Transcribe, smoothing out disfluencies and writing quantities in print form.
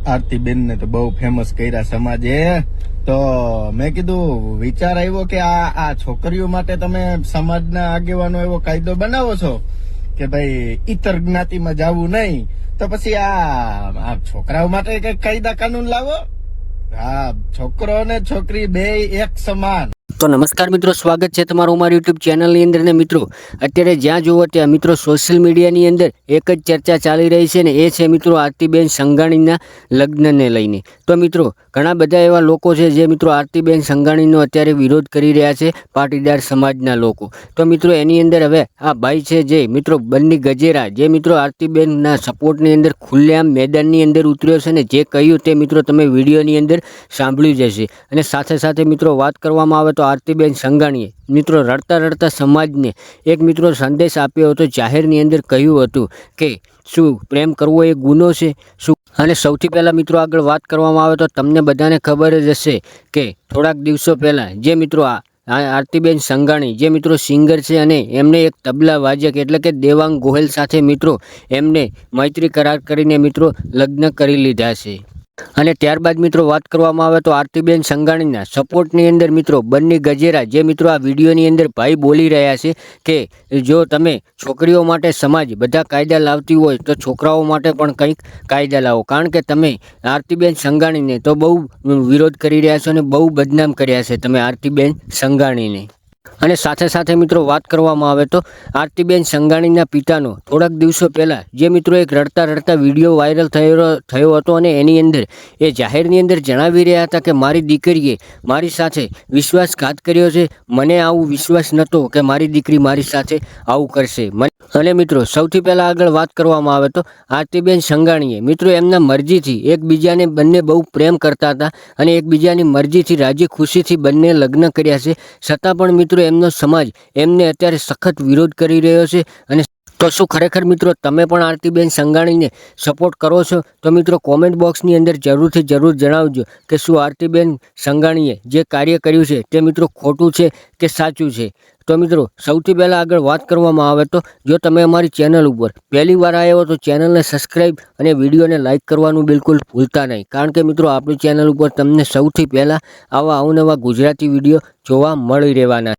આરતીબેન ને તો બહુ ફેમસ કર્યા સમાજે. તો મેં કીધું વિચાર આવ્યો કે આ છોકરીઓ માટે તમે સમાજના આગેવાનો એવો કાયદો બનાવો છો કે ભાઈ ઇતર જ્ઞાતિમાં જવું નહીં, તો પછી આ છોકરાઓ માટે કઈક કાયદા કાનૂન લાવો. હા, છોકરો ને છોકરી બે એક સમાન. તો નમસ્કાર મિત્રો, સ્વાગત છે તમારું અમારી યુટ્યુબ ચેનલની અંદર. ને મિત્રો, અત્યારે જ્યાં જુઓ ત્યાં મિત્રો સોશિયલ મીડિયાની અંદર એક જ ચર્ચા ચાલી રહી છે, ને એ છે મિત્રો આરતીબેન સંઘાણીના લગ્નને લઈને. તો મિત્રો, ઘણા બધા એવા લોકો છે જે મિત્રો આરતીબેન સંઘાણીનો અત્યારે વિરોધ કરી રહ્યા છે, પાટીદાર સમાજના લોકો. તો મિત્રો એની અંદર હવે આ ભાઈ છે જે મિત્રો બન્ની ગજેરા, જે મિત્રો આરતીબેનના સપોર્ટની અંદર ખુલ્લેઆમ મેદાનની અંદર ઉતર્યો છે, ને જે કહ્યું તે મિત્રો તમે વિડીયોની અંદર સાંભળ્યું જ હશે. અને સાથે સાથે મિત્રો વાત કરવામાં આવે તો આરતીબેન સંઘાણીએ મિત્રો રડતા રડતા સમાજને એક મિત્રો સંદેશ આપ્યો હતો. જાહેરની અંદર કહ્યું હતું કે શું પ્રેમ કરવો એ ગુનો છે શું. અને સૌથી પહેલાં મિત્રો આગળ વાત કરવામાં આવે તો તમને બધાને ખબર જ હશે કે થોડાક દિવસો પહેલાં જે મિત્રો આરતીબેન સંઘાણી જે મિત્રો સિંગર છે, અને એમને એક તબલા વાજક એટલે કે દેવાંગ ગોહિલ સાથે મિત્રો એમને મૈત્રી કરાર કરીને મિત્રો લગ્ન કરી લીધા છે. અને ત્યારબાદ મિત્રો વાત કરવામાં આવે તો આરતીબેન સંઘાણીના સપોર્ટની અંદર મિત્રો બન્ની ગજેરા, જે મિત્રો આ વિડીયોની અંદર ભાઈ બોલી રહ્યા છે કે જો તમે છોકરીઓ માટે સમાજ બધા કાયદા લાવતી હોય તો છોકરાઓ માટે પણ કંઈક કાયદા લાવો, કારણ કે તમે આરતીબેન સંઘાણીને તો બહુ વિરોધ કરી રહ્યા છો અને બહુ બદનામ કર્યા છે તમે આરતીબેન સંઘાણીને. અને સાથે સાથે મિત્રો વાત કરવામાં આવે તો આરતીબેન સંઘાણીના પિતાનો થોડાક દિવસો પહેલાં જે મિત્રો એક રડતા રડતા વિડીયો વાયરલ થયો હતો, અને એની અંદર એ જાહેરની અંદર જણાવી રહ્યા હતા કે મારી દીકરીએ મારી સાથે વિશ્વાસઘાત કર્યો છે, મને આવું વિશ્વાસ નહોતો કે મારી દીકરી મારી સાથે આવું કરશે. અને મિત્રો સૌથી પહેલાં આગળ વાત કરવામાં આવે તો આરતીબેન સંઘાણીએ મિત્રો એમના મરજીથી એકબીજાને બંને બહુ પ્રેમ કરતા હતા, અને એકબીજાની મરજીથી રાજી ખુશીથી બંને લગ્ન કર્યા છે. છતાં પણ મિત્રો એમનો સમાજ એમને અત્યારે સખત વિરોધ કરી રહ્યો છે. અને તો શું ખરેખર મિત્રો તમે પણ આરતીબેન સંઘાણીને સપોર્ટ કરો છો? તો મિત્રો કોમેન્ટ બોક્સની અંદર જરૂરથી જરૂર જણાવજો કે શું આરતીબેન સંઘાણીએ જે કાર્ય કર્યું છે તે મિત્રો ખોટું છે કે સાચું છે. તો મિત્રો સૌથી પહેલાં આગળ વાત કરવામાં આવે તો જો તમે અમારી ચેનલ ઉપર પહેલી વાર આવ્યા હો તો ચેનલને સબસ્ક્રાઈબ અને વિડીયોને લાઇક કરવાનું બિલકુલ ભૂલતા નહીં, કારણ કે મિત્રો આપણી ચેનલ ઉપર તમને સૌથી પહેલાં આવા અવનવા ગુજરાતી વિડીયો જોવા મળી રહેવાના.